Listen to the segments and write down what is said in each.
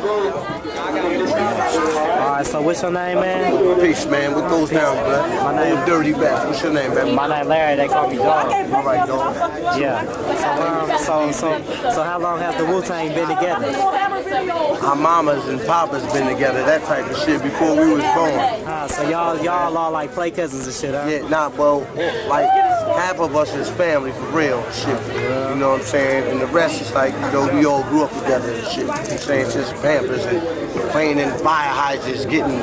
Alright, so what's your name, man? Peace, man. What goes down, blood? My name Old Dirty Back. What's your name, man? My name Larry, they call me Dog. All right, dog. Yeah. So how long has the Wu-Tang been together? Our mamas and papas been together, that type of shit, before we was born. So y'all all like play cousins and shit, huh? Yeah, well, like, half of us is family for real, shit. You know what I'm saying? And the rest is like, we all grew up together and shit. You know what I'm saying? Since Pampers and playing in fire hydrants, getting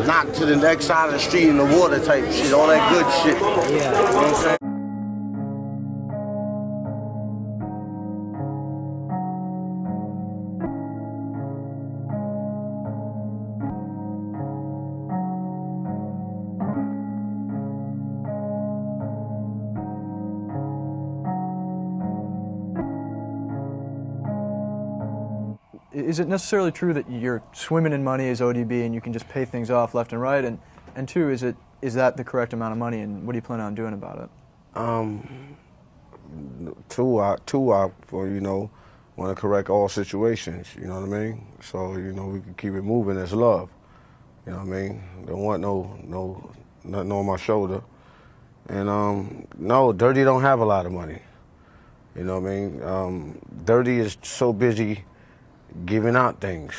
knocked to the next side of the street in the water type of shit, all that good shit. Yeah. You know what I'm saying? Is it necessarily true that you're swimming in money as ODB and you can just pay things off left and right? And two, is that the correct amount of money, and what do you plan on doing about it? Two, I want to correct all situations, you know what I mean? So, we can keep it moving as love, you know what I mean? Don't want nothing on my shoulder. And no, Dirty don't have a lot of money, you know what I mean? Dirty is so busy giving out things,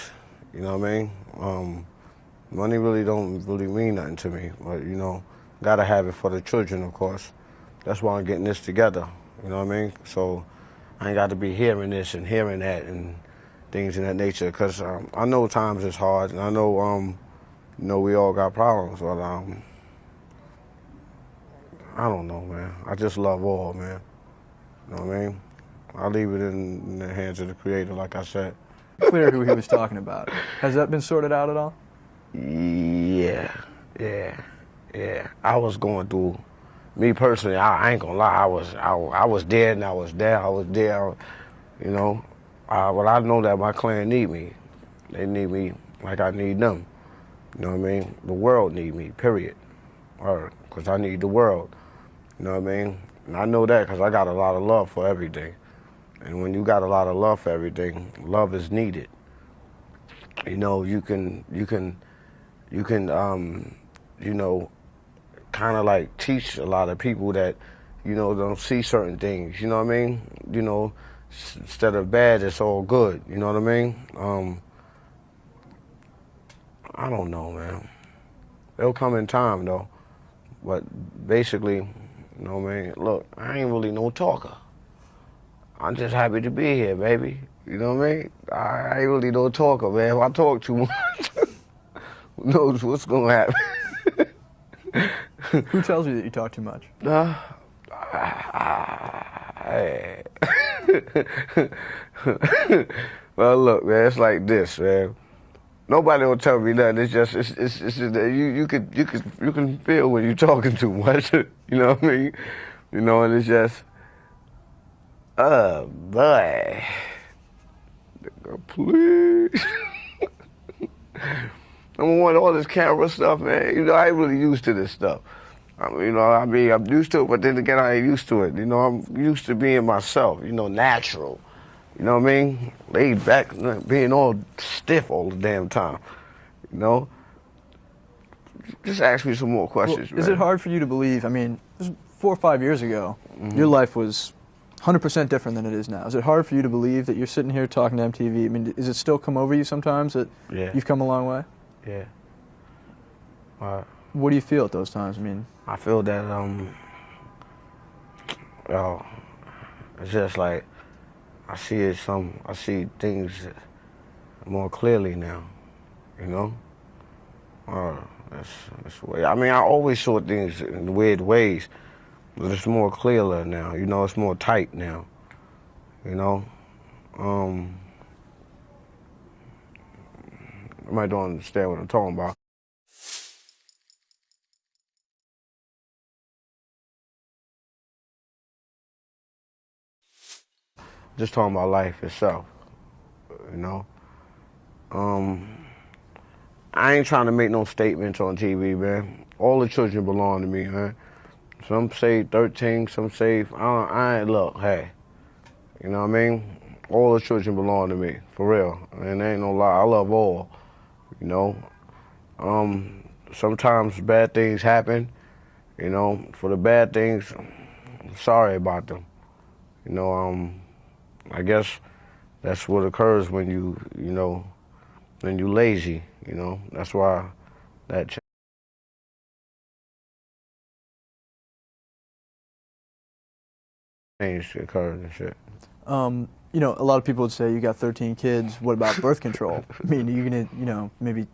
you know what I mean? Money really don't mean nothing to me, but gotta have it for the children, of course. That's why I'm getting this together, you know what I mean? So I ain't got to be hearing this and hearing that and things in that nature, because I know times is hard, and I know, we all got problems, but I don't know, man. I just love all, man. You know what I mean? I leave it in the hands of the Creator, like I said. Clear who he was talking about. Has that been sorted out at all? Yeah. I was going through, me personally, I ain't gonna lie, I was there and I was there, but I know that my clan need me. They need me like I need them. You know what I mean? The world need me, period. Because I need the world. You know what I mean? And I know that because I got a lot of love for everything. And when you got a lot of love for everything, love is needed. You can kind of like teach a lot of people that, don't see certain things, you know what I mean? Instead of bad, it's all good, you know what I mean? I don't know, man. It'll come in time, though. But basically, you know what I mean? Look, I ain't really no talker. I'm just happy to be here, baby. You know what I mean? I ain't really no talker, man. If I talk too much, who knows what's gonna happen? Who tells you that you talk too much? Well, look, man, it's like this, man. Nobody will tell me nothing. It's just you can feel when you're talking too much. You know what I mean? And it's just. Oh, boy. Please. Number one, all this camera stuff, man, I ain't really used to this stuff. I'm used to it, but then again, I ain't used to it. I'm used to being myself, natural. You know what I mean? Laid back, being all stiff all the damn time, Just ask me some more questions, well, is it hard for you to believe, this was 4 or 5 years ago, your life was 100% different than it is now. Is it hard for you to believe that you're sitting here talking to MTV? Does it still come over you sometimes that you've come a long way? Yeah. What do you feel at those times? I feel that, it's just like, I see things more clearly now, That's the way. I always saw things in weird ways, but it's more clearer now, it's more tight now, I might don't understand what I'm talking about. Just talking about life itself, I ain't trying to make no statements on TV, man. All the children belong to me, man. Some say 13, some say, look, hey, you know what I mean? all the children belong to me, for real. And there ain't no lie, I love all, you know. Sometimes bad things happen, you know. For the bad things, I'm sorry about them. You know, I guess that's what occurs when when you lazy, you know. That's why that change occurred and shit. You know, a lot of people would say you got 13 kids. What about birth control? I mean, are you gonna, you know, maybe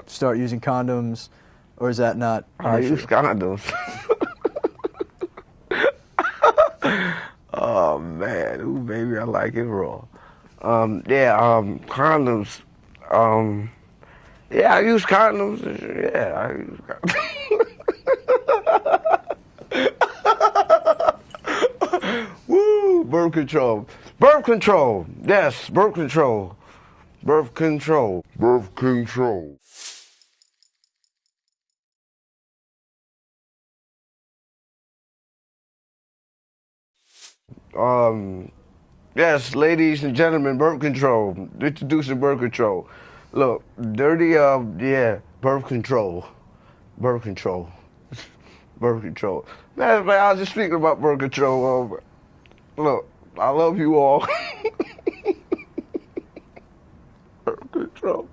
start using condoms, or is that not an I issue? use condoms. Oh man, ooh baby, I like it raw. Condoms. Yeah, I use condoms. Yeah, I use condoms. Woo, birth control. Birth control. Yes, birth control. Birth control. Birth control. Yes, ladies and gentlemen, birth control. Introducing birth control. Look, yeah, birth control. Birth control. Birth control. Man, I was just speaking about birth control. Look, I love you all. Birth control.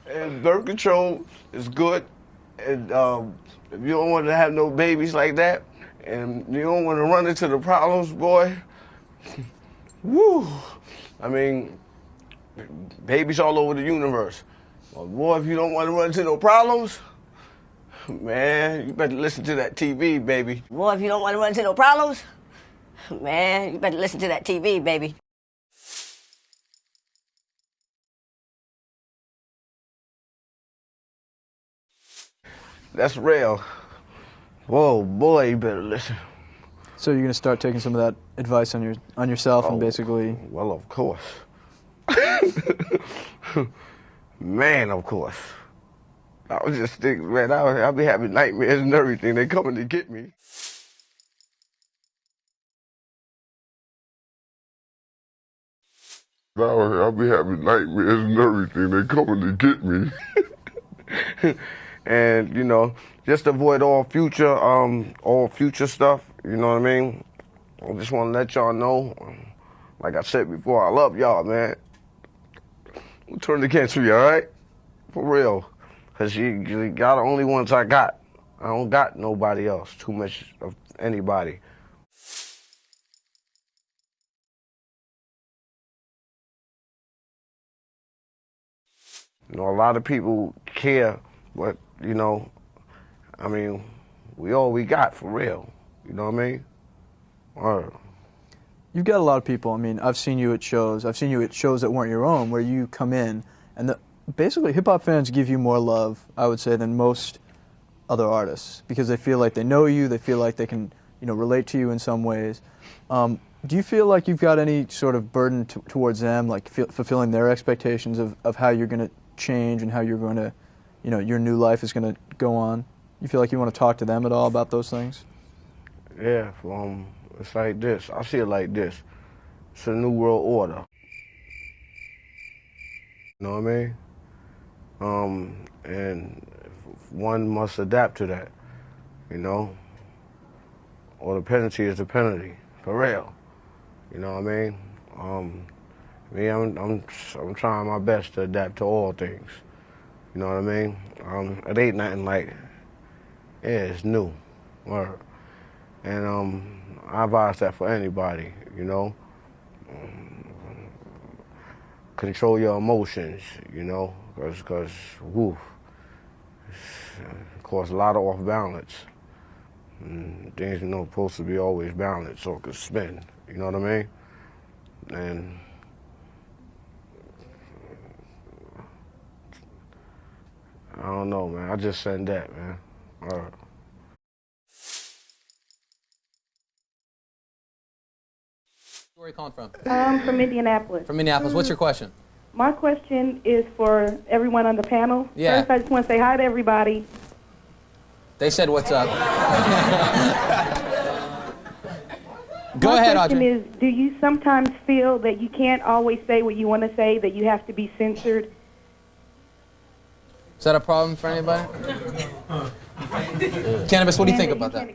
And birth control is good. And if you don't want to have no babies like that, and you don't want to run into the problems, boy, woo. I mean, babies all over the universe. Well, boy, if you don't want to run into no problems, man, you better listen to that TV, baby. Boy, if you don't want to run into no problems, man, you better listen to that TV, baby. That's real. Whoa, boy, you better listen. So you're gonna start taking some of that advice on yourself and basically. Well, of course. Man, of course. I was just thinking, man, I'll be having nightmares and everything. They coming to get me. I'll be having nightmares and everything. They coming to get me. And, you know, just avoid all future stuff, you know what I mean? I just want to let y'all know, like I said before, I love y'all, man. Don't turn against me, all right? For real. Because you got the only ones I got. I don't got nobody else, too much of anybody. You know, a lot of people care, but, you know, I mean, we all we got, for real. You know what I mean? You've got a lot of people. I mean, I've seen you at shows. I've seen you at shows that weren't your own, where you come in, and basically hip-hop fans give you more love, I would say, than most other artists, because they feel like they know you, they feel like they can, you know, relate to you in some ways. Do you feel like you've got any sort of burden towards them, like fulfilling their expectations of how you're going to change and how you're going to, you know, your new life is going to go on? You feel like you want to talk to them at all about those things? Yeah, it's like this. I see it like this. It's a new world order. You know what I mean? And one must adapt to that, you know? Or the penalty is the penalty, for real. You know what I mean? I'm trying my best to adapt to all things. You know what I mean? It ain't nothing like, yeah, it's new. Word. And I advise that for anybody, you know? Control your emotions, you know? Because woof, it causes a lot of off balance. And things, you know, supposed to be always balanced so it can spin, you know what I mean? And I don't know, man. I just send that, man. All right. Where are you calling from? From Indianapolis. From Minneapolis. What's your question? My question is for everyone on the panel. Yeah. First, I just want to say hi to everybody. They said what's up. Go ahead, My question Audrey. is, do you sometimes feel that you can't always say what you want to say, that you have to be censored? Is that a problem for anybody? Cannabis, what do you think about that?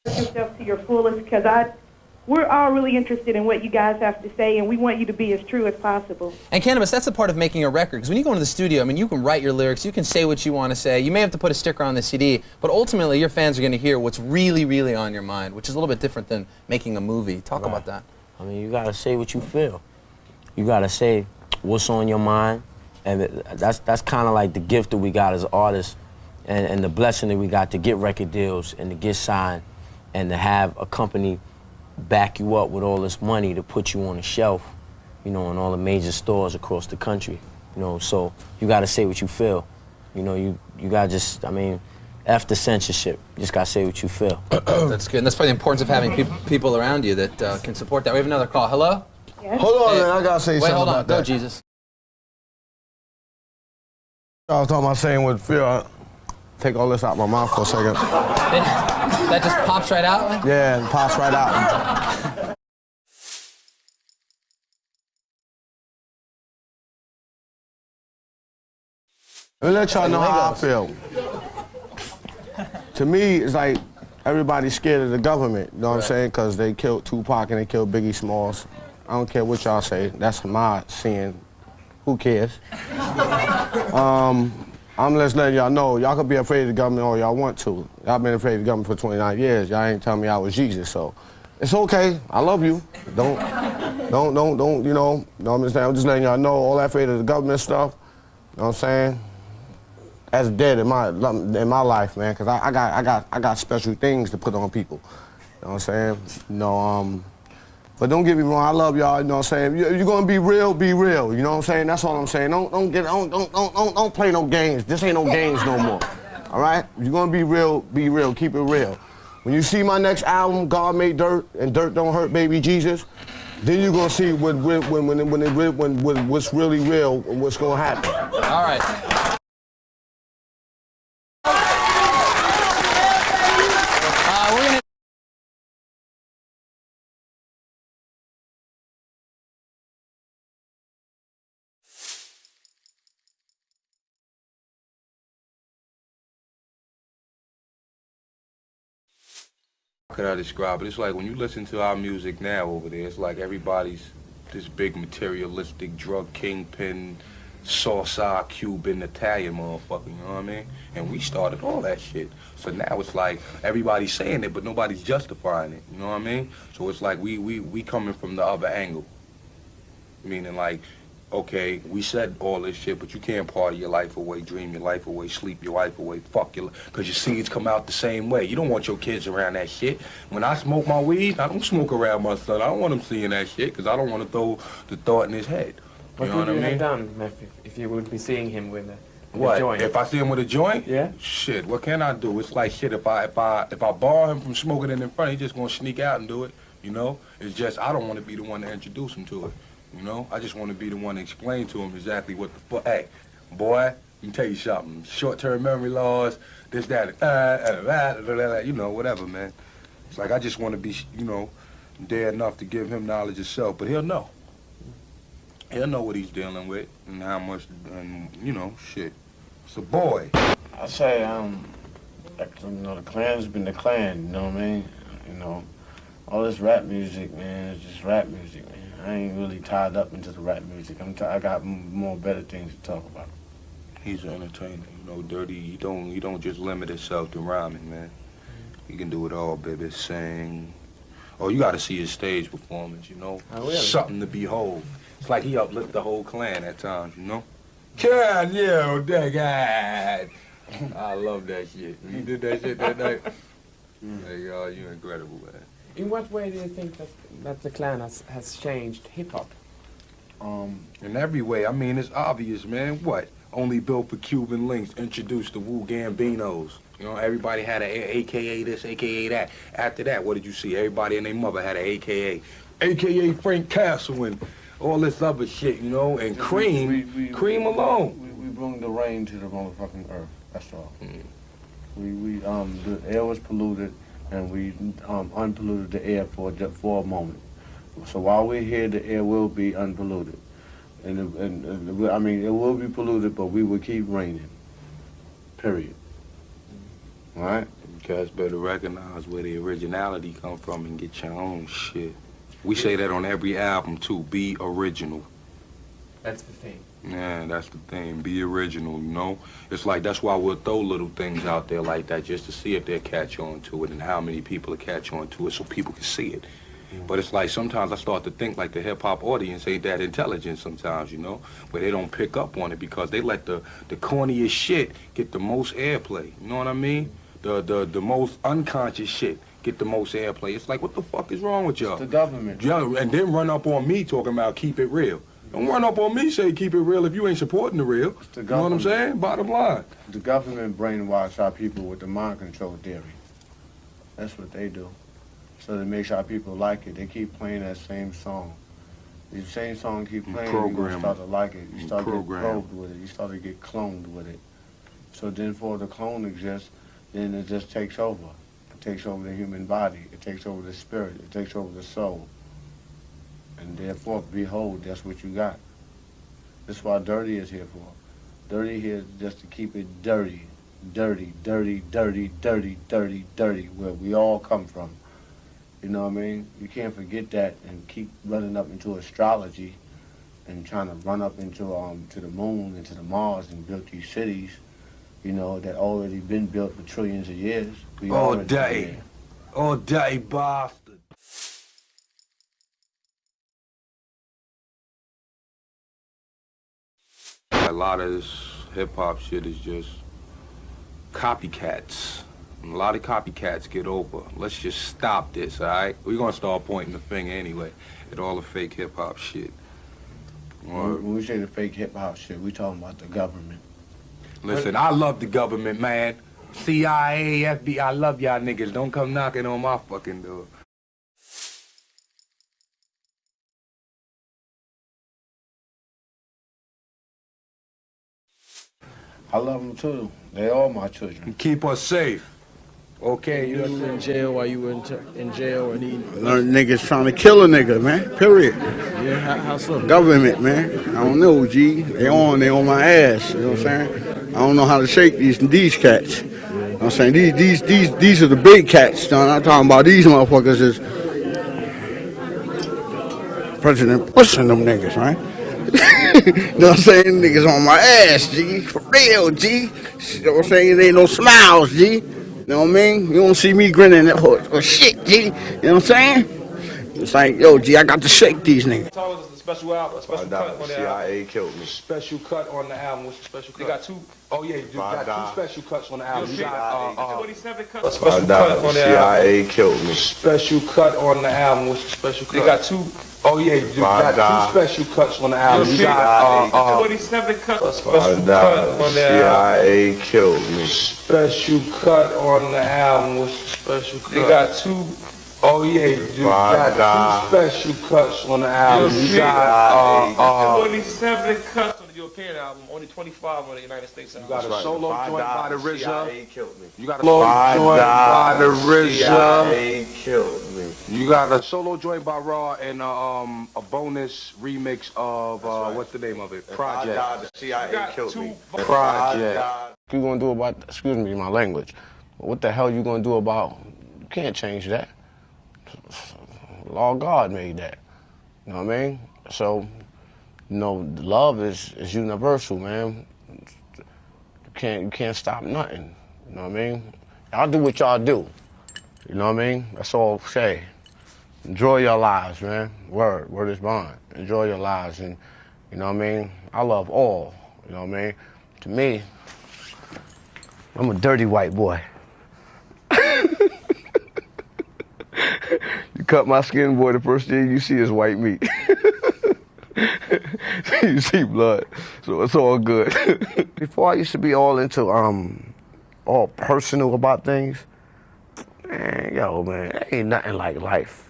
Yourself to your fullest, because we're all really interested in what you guys have to say, and we want you to be as true as possible. And Cannabis, that's the part of making a record, because when you go into the studio, I mean, you can write your lyrics, you can say what you want to say, you may have to put a sticker on the CD, but ultimately your fans are going to hear what's really, really on your mind, which is a little bit different than making a movie. Talk about that. I mean, you gotta say what you feel. You gotta say what's on your mind, and that's kind of like the gift that we got as artists, and the blessing that we got to get record deals and to get signed, and to have a company back you up with all this money to put you on the shelf, you know, in all the major stores across the country, you know. So you gotta say what you feel. You know, you gotta just, I mean, F the censorship. You just gotta say what you feel. That's good, and that's probably the importance of having people around you that can support that. We have another call. Hello? Yes? Hold on, man. I gotta say Wait, something hold on. about Go, that. Jesus. I was talking about saying with fear. Take all this out my mouth for a second. That just pops right out? Yeah, it pops right out. Let me let y'all know how I feel. To me, it's like everybody's scared of the government, you know what I'm saying? Because they killed Tupac and they killed Biggie Smalls. I don't care what y'all say. That's my seeing. Who cares? I'm just letting y'all know, y'all could be afraid of the government all y'all want to. Y'all been afraid of the government for 29 years. Y'all ain't telling me I was Jesus, so it's okay. I love you. Don't, you know what I'm saying? I'm just letting y'all know all that afraid of the government stuff, you know what I'm saying? That's dead in my life, man, because I got special things to put on people. You know what I'm saying? You know, but don't get me wrong, I love y'all, you know what I'm saying? You're gonna be real, you know what I'm saying? That's all I'm saying. Don't play no games. This ain't no games no more. All right? If you're gonna be real, keep it real. When you see my next album, God Made Dirt, and Dirt Don't Hurt Baby Jesus, then you're gonna see what's really real and what's gonna happen. All right. We're gonna How could I describe it? It's like when you listen to our music now over there, it's like everybody's this big materialistic drug kingpin, sauce Cuban, Italian motherfucker, you know what I mean? And we started all that shit. So now it's like everybody's saying it, but nobody's justifying it, you know what I mean? So it's like we coming from the other angle. Meaning like, okay, we said all this shit, but you can't party your life away, dream your life away, sleep your life away, fuck your life, because your seeds come out the same way. You don't want your kids around that shit. When I smoke my weed, I don't smoke around my son. I don't want him seeing that shit, because I don't want to throw the thought in his head. What would you have done if you would be seeing him with a joint? If I see him with a joint? Yeah. Shit, what can I do? It's like shit, if I bar him from smoking it in front, he's just gonna sneak out and do it, you know? It's just, I don't want to be the one to introduce him to it. You know, I just want to be the one to explain to him exactly what the fuck. Hey, boy, let me tell you something. Short-term memory loss, this, that, you know, whatever, man. It's like I just want to be, you know, there enough to give him knowledge himself, but he'll know. He'll know what he's dealing with and how much, and you know, shit. It's a boy. I say, like, you know, the Klan's been the Klan, you know what I mean? You know, all this rap music, man, it's just rap music, man. I ain't really tied up into the rap music. I got more better things to talk about. He's an entertainer, you know, Dirty. He don't just limit himself to rhyming, man. He can do it all, baby. Sing. Oh, you got to see his stage performance, you know. Oh, really? Something to behold. It's like he uplifted the whole Klan at times, you know. God, yeah, that guy. I love that shit. When you did that shit that night. Hey, y'all, you're incredible, man. In what way do you think that the Klan has changed hip-hop? In every way. I mean, it's obvious, man. What? Only built for Cuban links, introduced the Wu Gambinos. You know, everybody had an AKA this, AKA that. After that, what did you see? Everybody and their mother had an AKA. AKA Frank Castle and all this other shit, you know, and Cream alone. We bring the rain to the motherfucking earth, that's all. The air was polluted, and we unpolluted the air for a moment. So while we're here, the air will be unpolluted, and I mean it will be polluted, but we will keep raining. Period. All right. You guys better recognize where the originality come from and get your own shit. We say that on every album too. Be original. That's the thing. Yeah, that's the thing. Be original, you know? It's like, that's why we'll throw little things out there like that just to see if they'll catch on to it and how many people will catch on to it so people can see it. But it's like sometimes I start to think like the hip-hop audience ain't that intelligent sometimes, you know? Where they don't pick up on it because they let the corniest shit get the most airplay. You know what I mean? The most unconscious shit get the most airplay. It's like, what the fuck is wrong with y'all? The government. Yeah, and then run up on me talking about keep it real. Don't run up on me say keep it real if you ain't supporting the real. You know what I'm saying? Bottom line. The government brainwash our people with the mind control theory. That's what they do. So that makes our people like it. They keep playing that same song. The same song keep playing, you're going to start to like it. You start to get probed with it. You start to get cloned with it. So then for the clone exists, then it just takes over. It takes over the human body. It takes over the spirit. It takes over the soul. And therefore, behold, that's what you got. That's what Dirty is here for. Dirty here is just to keep it dirty. Dirty, dirty, dirty, dirty, dirty, dirty, where we all come from. You know what I mean? You can't forget that and keep running up into astrology and trying to run up into to the moon and to the Mars and build these cities, you know, that already been built for trillions of years. All day, bastard. A lot of this hip-hop shit is just copycats. And a lot of copycats get over. Let's just stop this, all right? We're going to start pointing the finger anyway at all the fake hip-hop shit. When we say the fake hip-hop shit, we talking about the government. Listen, I love the government, man. CIA, FBI, I love y'all niggas. Don't come knocking on my fucking door. I love them too. They all my children. Keep us safe. Okay, you were in jail while you were in jail, and he niggas trying to kill a nigga, man. Period. Yeah, how so? Government, man. I don't know, G. They on my ass. You know what I'm saying? I don't know how to shake these cats. You know what I'm saying? These are the big cats. John. I'm talking about these motherfuckers is President Bush and them niggas, right? You know what I'm saying? Niggas on my ass, G. For real, G. You know what I'm saying? It ain't no smiles, G. You know what I mean? You don't see me grinning or shit, G. You know what I'm saying? It's like, yo, G, I got to shake these niggas. Special album, special cut on the CIA album. killed me. Special cut on the album. What's the special cut? They got two. Oh yeah, you got two special cuts on the album. You got 27 cuts. Special cut on the CIA album. killed me. Special cut on the album. What's the special cut? They got two. Oh yeah, you got two special cuts on the album. You got 27 cuts. Special cut on the album. CIA killed me. Special cut on the album. What's the special cut? They got two. Oh yeah, you got two special cuts on the album. You got 27 cuts on the European album, only 25 on the United States album. You got a solo joint by the RZA. CIA killed me. You got a solo joint by the RZA. CIA killed me. You got a solo joint by Raw and a bonus remix of what's the name of it? Project. The CIA killed me. Project. What you gonna do about? Excuse me, my language. What the hell you gonna do about? You can't change that. Law of God made that. You know what I mean? So, you know, love is universal, man. You can't stop nothing. You know what I mean? Y'all do what y'all do. You know what I mean? That's all I say. Enjoy your lives, man. Word is bond. Enjoy your lives, and you know what I mean? I love all. You know what I mean? To me, I'm a dirty white boy. You cut my skin, boy, the first thing you see is white meat. You see blood, so it's all good. Before I used to be all into, all personal about things, man, ain't nothing like life.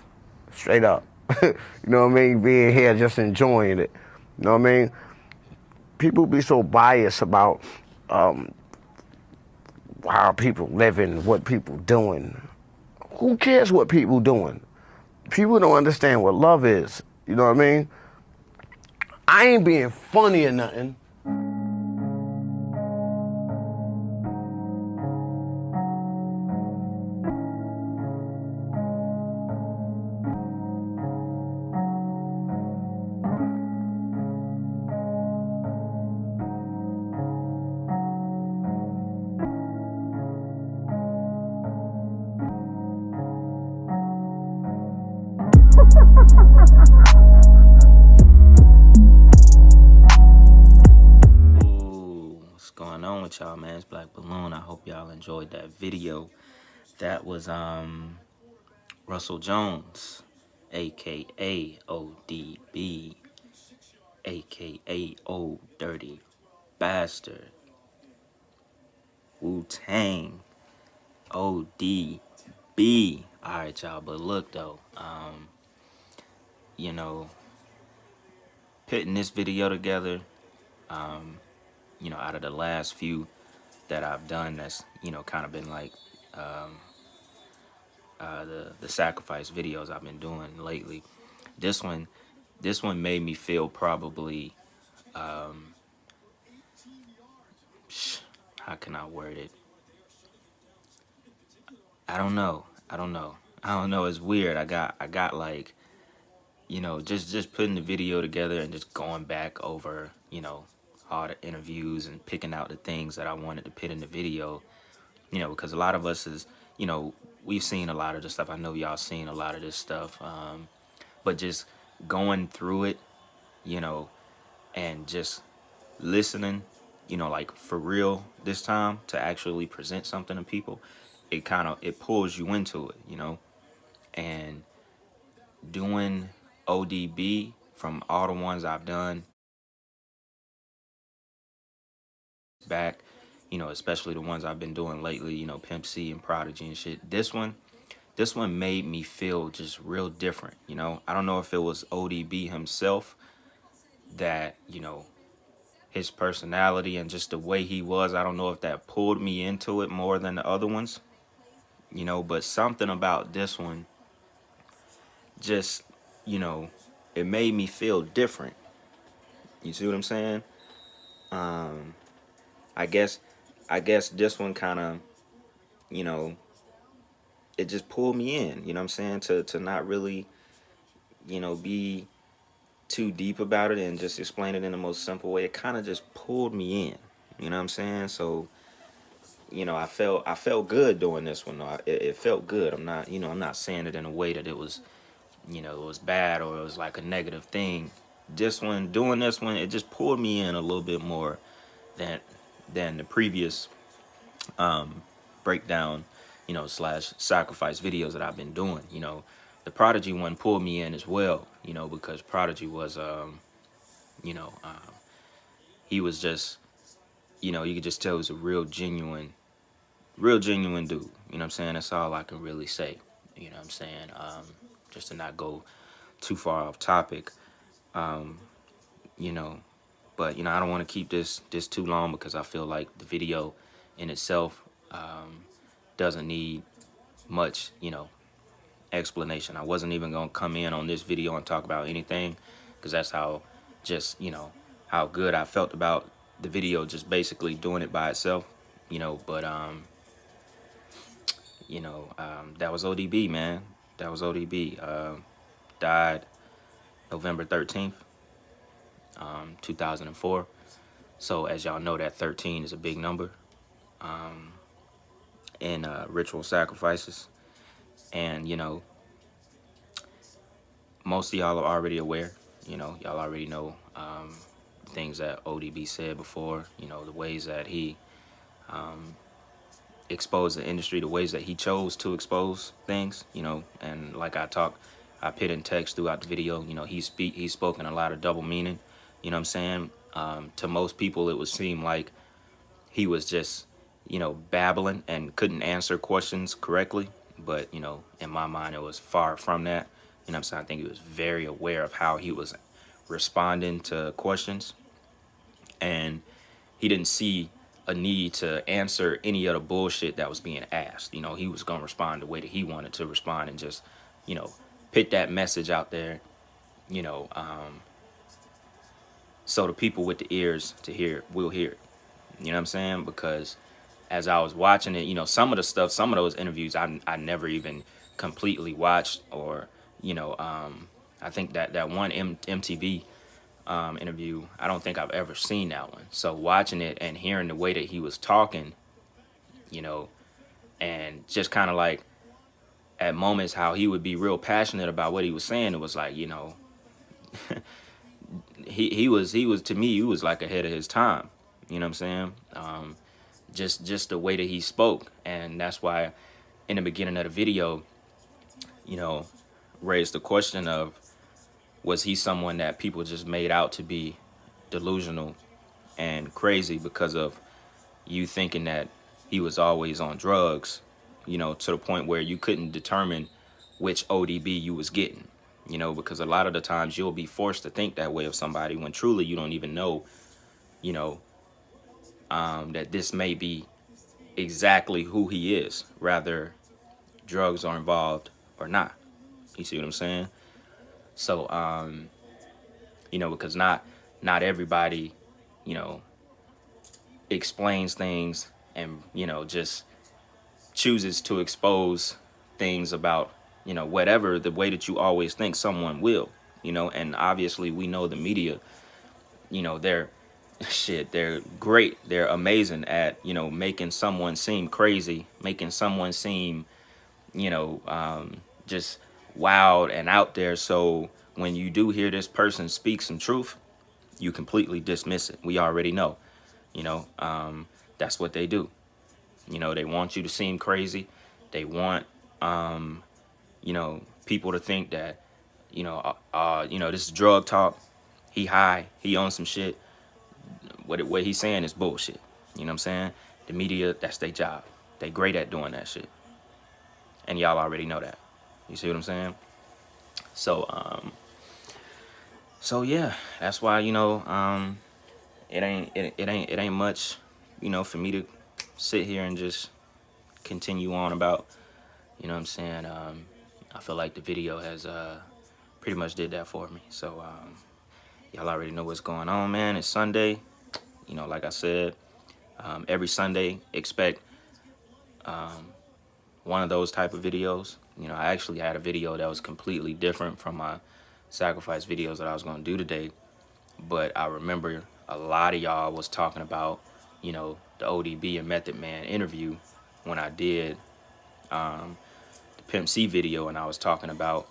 Straight up. You know what I mean? Being here, just enjoying it. You know what I mean? People be so biased about how people living, what people doing. Who cares what people doing? People don't understand what love is. You know what I mean? I ain't being funny or nothing. What's going on with y'all, man? It's Black Balloon. I hope y'all enjoyed that video. That was Russell Jones, aka ODB, aka Old Dirty Bastard. Wu-Tang, ODB. Alright, y'all, but look though, you know, putting this video together, you know, out of the last few that I've done, that's, you know, kind of been like the sacrifice videos I've been doing lately. This one made me feel probably, how can I word it? I don't know. It's weird. I got like, you know, just putting the video together and just going back over, you know, all the interviews and picking out the things that I wanted to put in the video, you know, because a lot of us is, you know, we've seen a lot of this stuff. I know y'all seen a lot of this stuff, but just going through it, you know, and just listening, you know, like for real this time to actually present something to people, it pulls you into it, you know, and doing ODB from all the ones I've done back, you know, especially the ones I've been doing lately, you know, Pimp C and Prodigy and shit. This one made me feel just real different, you know. I don't know if it was ODB himself that, you know, his personality and just the way he was. I don't know if that pulled me into it more than the other ones, you know, but something about this one just, you know, it made me feel different. You see what I'm saying? I guess this one kind of, you know, it just pulled me in, you know what I'm saying? To not really, you know, be too deep about it and just explain it in the most simple way. It kind of just pulled me in, you know what I'm saying? So, you know, I felt good doing this one. It felt good. I'm not saying it in a way that it was, you know, it was bad or it was like a negative thing. Doing this one, it just pulled me in a little bit more than the previous breakdown, you know, / sacrifice videos that I've been doing. You know, the Prodigy one pulled me in as well, you know, because Prodigy was, you know, he was just, you know, you could just tell he was a real genuine dude. You know what I'm saying? That's all I can really say. You know what I'm saying? Just to not go too far off topic, you know. But, you know, I don't want to keep this too long because I feel like the video in itself doesn't need much, you know, explanation. I wasn't even going to come in on this video and talk about anything because that's how just, you know, how good I felt about the video, just basically doing it by itself, you know. But, you know, that was ODB, man. That was ODB. Died November 13th, 2004. So as y'all know, that 13 is a big number in ritual sacrifices. And, you know, most of y'all are already aware. You know, y'all already know things that ODB said before, you know, the ways that he exposed the industry, the ways that he chose to expose things, you know. And like I put in text throughout the video, you know, he's spoken a lot of double meaning, you know what I'm saying? To most people, it would seem like he was just, you know, babbling and couldn't answer questions correctly. But, you know, in my mind, it was far from that. You know what I'm saying? I think he was very aware of how he was responding to questions. And he didn't see a need to answer any of the bullshit that was being asked. You know, he was gonna respond the way that he wanted to respond and just, you know, put that message out there, you know, so the people with the ears to hear will hear it. You know what I'm saying? Because as I was watching it, you know, some of the stuff, some of those interviews I never even completely watched, or, you know, I think that one MTV interview, I don't think I've ever seen that one. So watching it and hearing the way that he was talking, you know, and just kind of like at moments how he would be real passionate about what he was saying, it was like, you know, he was to me, he was like ahead of his time. You know what I'm saying? Just the way that he spoke, and that's why in the beginning of the video, you know, raised the question of, was he someone that people just made out to be delusional and crazy because of you thinking that he was always on drugs, you know, to the point where you couldn't determine which ODB you was getting, you know, because a lot of the times you'll be forced to think that way of somebody when truly you don't even know, you know, that this may be exactly who he is, rather drugs are involved or not. You see what I'm saying? So, you know, because not everybody, you know, explains things and, you know, just chooses to expose things about, you know, whatever the way that you always think someone will, you know. And obviously we know the media, you know, they're great, they're amazing at, you know, making someone seem crazy, making someone seem, you know, just wild and out there. So when you do hear this person speak some truth, you completely dismiss it. We already know, you know, that's what they do. You know, they want you to seem crazy. They want, you know, people to think that, you know, this is drug talk. He high, he on some shit. What he's saying is bullshit. You know what I'm saying? The media, that's their job. They great at doing that shit. And y'all already know that. You see what I'm saying? So, so yeah, that's why, you know, it ain't much, you know, for me to sit here and just continue on about. You know what I'm saying? I feel like the video has pretty much did that for me. So y'all already know what's going on, man. It's Sunday. You know, like I said, every Sunday expect one of those type of videos. You know, I actually had a video that was completely different from my sacrifice videos that I was going to do today. But I remember a lot of y'all was talking about, you know, the ODB and Method Man interview when I did the Pimp C video, and I was talking about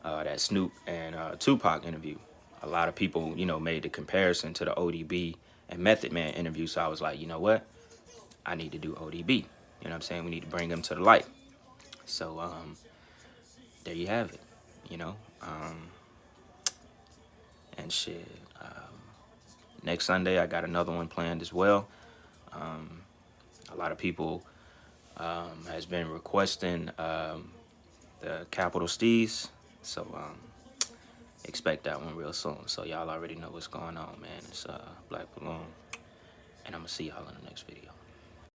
that Snoop and Tupac interview. A lot of people, you know, made the comparison to the ODB and Method Man interview. So I was like, you know what? I need to do ODB. You know what I'm saying? We need to bring them to the light. So there you have it, you know. And shit. Next Sunday, I got another one planned as well. A lot of people has been requesting the Capital Steez. So expect that one real soon. So y'all already know what's going on, man. It's Black Balloon. And I'm going to see y'all in the next video.